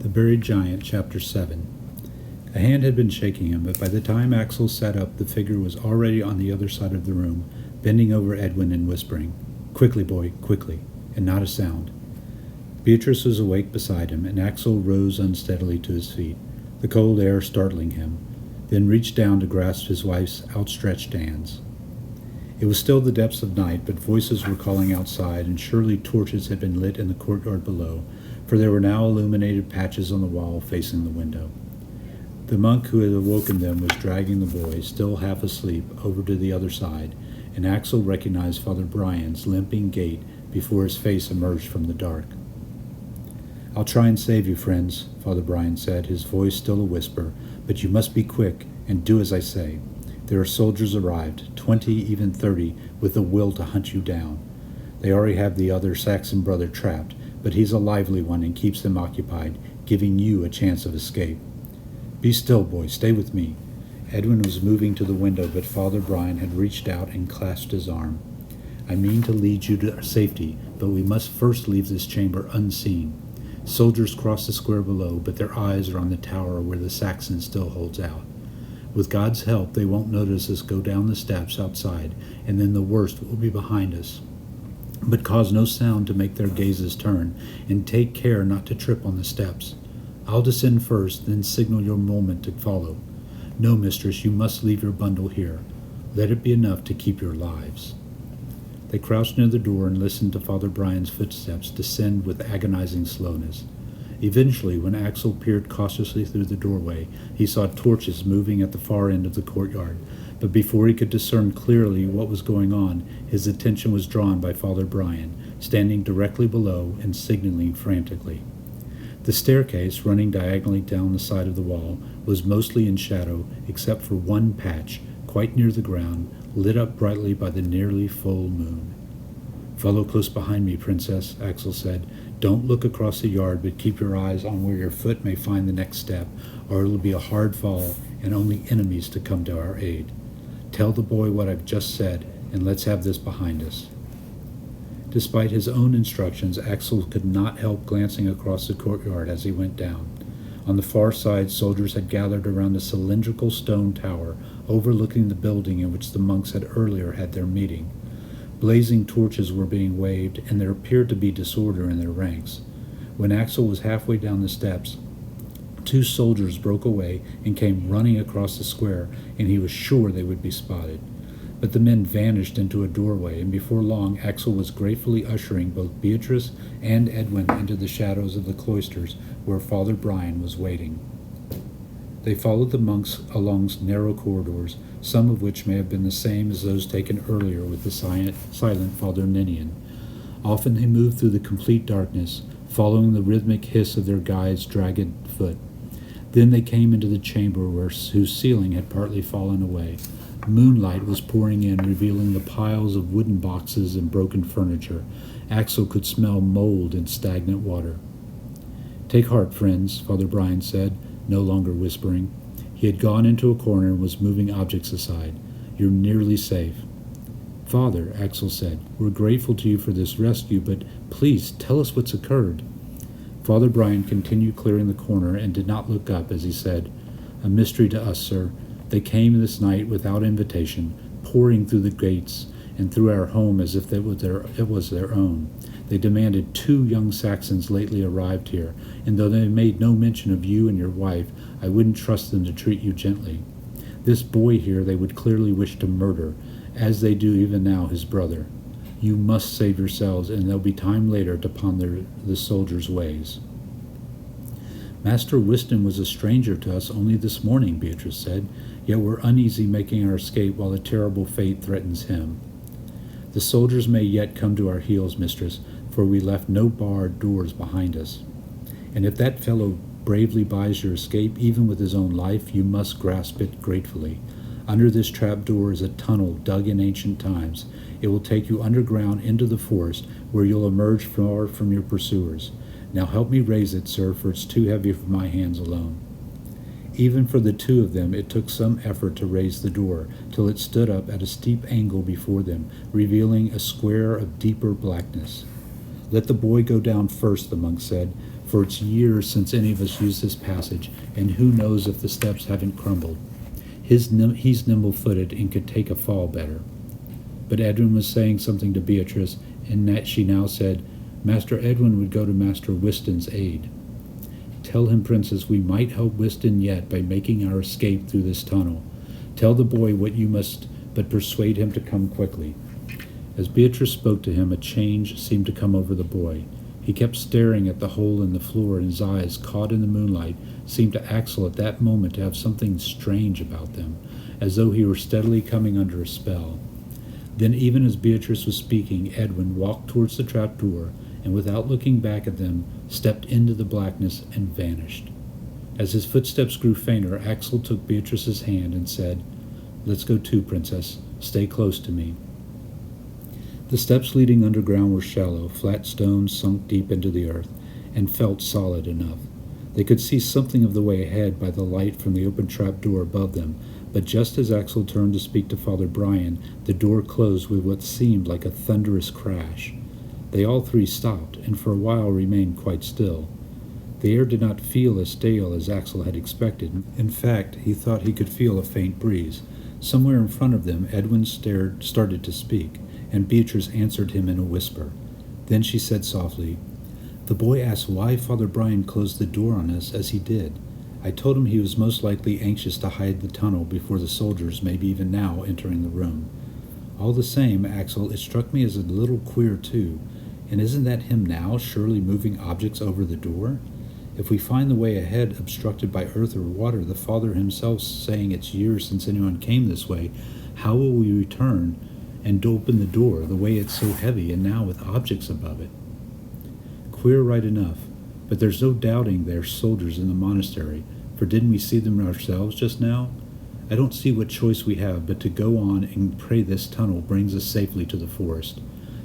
The Buried Giant, Chapter 7. A hand had been shaking him, but by the time Axel sat up, the figure was already on the other side of the room, bending over Edwin and whispering, "Quickly, boy, quickly," and not a sound. Beatrice was awake beside him, and Axel rose unsteadily to his feet, the cold air startling him, then reached down to grasp his wife's outstretched hands. It was still the depths of night, but voices were calling outside, and surely torches had been lit in the courtyard below, for there were now illuminated patches on the wall facing the window. The monk who had awoken them was dragging the boy, still half asleep, over to the other side, and Axel recognized Father Brian's limping gait before his face emerged from the dark. "I'll try and save you, friends," Father Brian said, his voice still a whisper, "but you must be quick and do as I say. There are soldiers arrived, 20, even 30, with the will to hunt you down. They already have the other Saxon brother trapped, but he's a lively one and keeps them occupied, giving you a chance of escape. Be still, boy, stay with me." Edwin was moving to the window, but Father Brian had reached out and clasped his arm. "I mean to lead you to safety, but we must first leave this chamber unseen. Soldiers cross the square below, but their eyes are on the tower where the Saxon still holds out. With God's help, they won't notice us go down the steps outside, and then the worst will be behind us. But cause no sound to make their gazes turn, and take care not to trip on the steps. I'll descend first, then signal your moment to follow. No, mistress, you must leave your bundle here. Let it be enough to keep your lives." They crouched near the door and listened to Father Brian's footsteps descend with agonizing slowness. Eventually, when Axel peered cautiously through the doorway, he saw torches moving at the far end of the courtyard, but before he could discern clearly what was going on, his attention was drawn by Father Brian, standing directly below and signaling frantically. The staircase, running diagonally down the side of the wall, was mostly in shadow, except for one patch, quite near the ground, lit up brightly by the nearly full moon. "Follow close behind me, Princess," Axel said. "Don't look across the yard, but keep your eyes on where your foot may find the next step, or it'll be a hard fall and only enemies to come to our aid. Tell the boy what I've just said, and let's have this behind us." Despite his own instructions, Axel could not help glancing across the courtyard as he went down. On the far side, soldiers had gathered around a cylindrical stone tower overlooking the building in which the monks had earlier had their meeting. Blazing torches were being waved, and there appeared to be disorder in their ranks. When Axel was halfway down the steps, 2 soldiers broke away and came running across the square, and he was sure they would be spotted. But the men vanished into a doorway, and before long Axel was gratefully ushering both Beatrice and Edwin into the shadows of the cloisters where Father Brian was waiting. They followed the monks along narrow corridors, some of which may have been the same as those taken earlier with the silent Father Ninian. Often they moved through the complete darkness, following the rhythmic hiss of their guide's dragged foot. Then they came into the chamber whose ceiling had partly fallen away. Moonlight was pouring in, revealing the piles of wooden boxes and broken furniture. Axel could smell mold and stagnant water. "Take heart, friends," Father Brian said, no longer whispering. He had gone into a corner and was moving objects aside. "You're nearly safe." "Father," Axel said, "we're grateful to you for this rescue, but please tell us what's occurred." Father Brian continued clearing the corner and did not look up as he said, "A mystery to us, sir. They came this night without invitation, pouring through the gates and through our home as if it was their own. They demanded 2 young Saxons lately arrived here, and though they made no mention of you and your wife, I wouldn't trust them to treat you gently. This boy here they would clearly wish to murder, as they do even now his brother. You must save yourselves, and there'll be time later to ponder the soldiers' ways." "Master Whiston was a stranger to us only this morning," Beatrice said, "yet we're uneasy making our escape while a terrible fate threatens him." "The soldiers may yet come to our heels, mistress, for we left no barred doors behind us. And if that fellow bravely buys your escape, even with his own life, you must grasp it gratefully. Under this trap door is a tunnel dug in ancient times. It will take you underground into the forest, where you'll emerge far from your pursuers. Now help me raise it, sir, for it's too heavy for my hands alone." Even for the 2 of them, it took some effort to raise the door, till it stood up at a steep angle before them, revealing a square of deeper blackness. "Let the boy go down first," the monk said, for it's years since any of us used this passage, and who knows if the steps haven't crumbled. He's nimble-footed and could take a fall better." But Edwin was saying something to Beatrice, and that she now said, "Master Edwin would go to Master Whiston's aid." "Tell him, Princess, we might help Whiston yet by making our escape through this tunnel. Tell the boy what you must, but persuade him to come quickly." As Beatrice spoke to him, a change seemed to come over the boy. He kept staring at the hole in the floor, and his eyes, caught in the moonlight, seemed to Axel at that moment to have something strange about them, as though he were steadily coming under a spell. Then, even as Beatrice was speaking, Edwin walked towards the trapdoor, and without looking back at them, stepped into the blackness and vanished. As his footsteps grew fainter, Axel took Beatrice's hand and said, "Let's go too, Princess. Stay close to me." The steps leading underground were shallow, flat stones sunk deep into the earth, and felt solid enough. They could see something of the way ahead by the light from the open trapdoor above them, but just as Axel turned to speak to Father Brian, the door closed with what seemed like a thunderous crash. They all three stopped, and for a while remained quite still. The air did not feel as stale as Axel had expected. In fact, he thought he could feel a faint breeze. Somewhere in front of them, Edwin started to speak, and Beatrice answered him in a whisper. Then she said softly, "The boy asked why Father Brian closed the door on us as he did. I told him he was most likely anxious to hide the tunnel before the soldiers, maybe even now, entering the room. All the same, Axel, it struck me as a little queer too. And isn't that him now, surely moving objects over the door? If we find the way ahead obstructed by earth or water, the Father himself saying it's years since anyone came this way, how will we return and open the door, the way it's so heavy and now with objects above it? Queer right enough, but there's no doubting there's soldiers in the monastery, for didn't we see them ourselves just now? I don't see what choice we have but to go on and pray this tunnel brings us safely to the forest.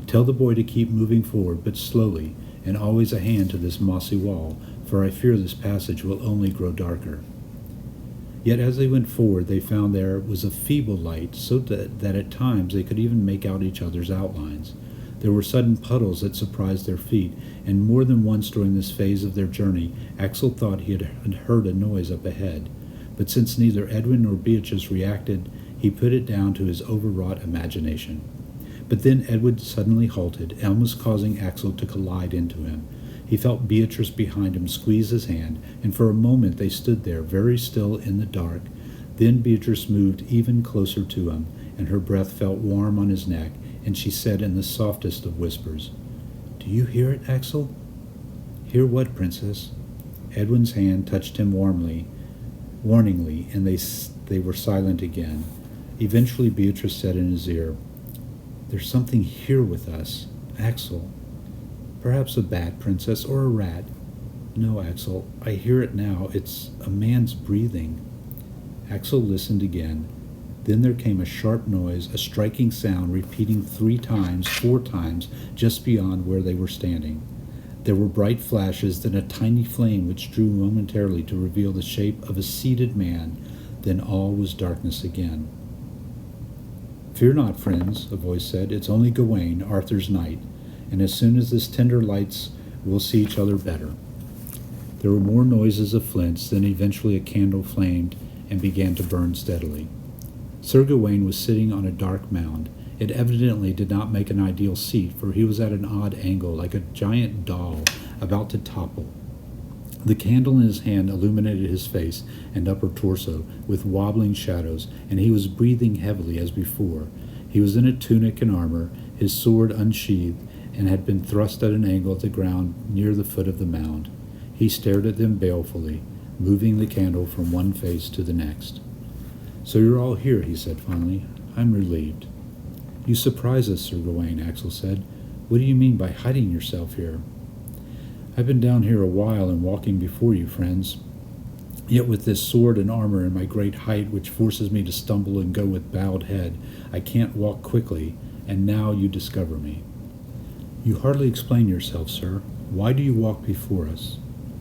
Tell the boy to keep moving forward, but slowly, and always a hand to this mossy wall, for I fear this passage will only grow darker." Yet as they went forward, they found there was a feeble light, so that at times they could even make out each other's outlines. There were sudden puddles that surprised their feet, and more than once during this phase of their journey, Axel thought he had heard a noise up ahead. But since neither Edwin nor Beatrice reacted, he put it down to his overwrought imagination. But then Edwin suddenly halted, almost causing Axel to collide into him. He felt Beatrice behind him squeeze his hand, and for a moment they stood there, very still in the dark. Then Beatrice moved even closer to him, and her breath felt warm on his neck, and she said in the softest of whispers, "Do you hear it, Axel?" "Hear what, Princess?" Edwin's hand touched him warningly, and they were silent again. Eventually Beatrice said in his ear, "There's something here with us, Axel. Perhaps a bat, Princess, or a rat." "No, Axel, I hear it now. It's a man's breathing." Axel listened again. Then there came a sharp noise, a striking sound repeating 4 times, just beyond where they were standing. There were bright flashes, then a tiny flame which drew momentarily to reveal the shape of a seated man. Then all was darkness again. "Fear not, friends," a voice said. "It's only Gawain, Arthur's knight, and as soon as this tinder lights, we'll see each other better." There were more noises of flints, then eventually a candle flamed and began to burn steadily. Sir Gawain was sitting on a dark mound. It evidently did not make an ideal seat, for he was at an odd angle, like a giant doll about to topple. The candle in his hand illuminated his face and upper torso with wobbling shadows, and he was breathing heavily as before. He was in a tunic and armor, his sword unsheathed, and had been thrust at an angle at the ground near the foot of the mound. He stared at them balefully, moving the candle from one face to the next. "So you're all here," he said finally. "I'm relieved." "You surprise us, Sir Gawain," Axel said. "What do you mean by hiding yourself here?" "I've been down here a while and walking before you, friends. Yet with this sword and armor and my great height, which forces me to stumble and go with bowed head, I can't walk quickly, and now you discover me." "You hardly explain yourself, sir. Why do you walk before us?"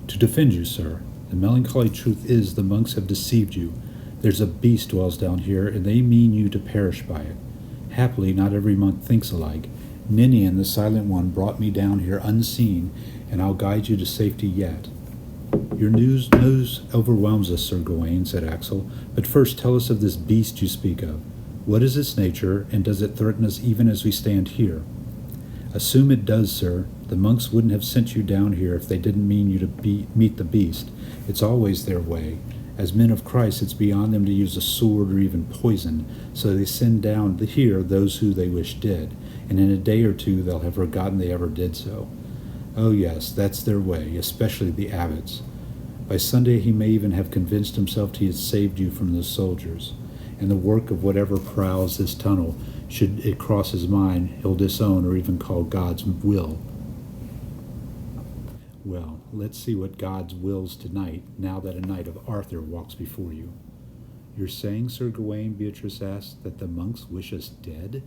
"To defend you, sir. The melancholy truth is the monks have deceived you. There's a beast dwells down here, and they mean you to perish by it. Happily, not every monk thinks alike. Ninian, the Silent One, brought me down here unseen, and I'll guide you to safety yet." "Your news overwhelms us, Sir Gawain," said Axel, "but first tell us of this beast you speak of. What is its nature, and does it threaten us even as we stand here?" "Assume it does, sir. The monks wouldn't have sent you down here if they didn't mean you to meet the beast. It's always their way. As men of Christ, it's beyond them to use a sword or even poison, so they send down here those who they wish dead, and in a day or two they'll have forgotten they ever did so. Oh yes, that's their way, especially the abbots. By Sunday he may even have convinced himself he had saved you from those soldiers, and the work of whatever prowls this tunnel, should it cross his mind, he'll disown or even call God's will." "Well, let's see what God's wills tonight, now that a knight of Arthur walks before you." "You're saying, Sir Gawain," Beatrice asked, "that the monks wish us dead?"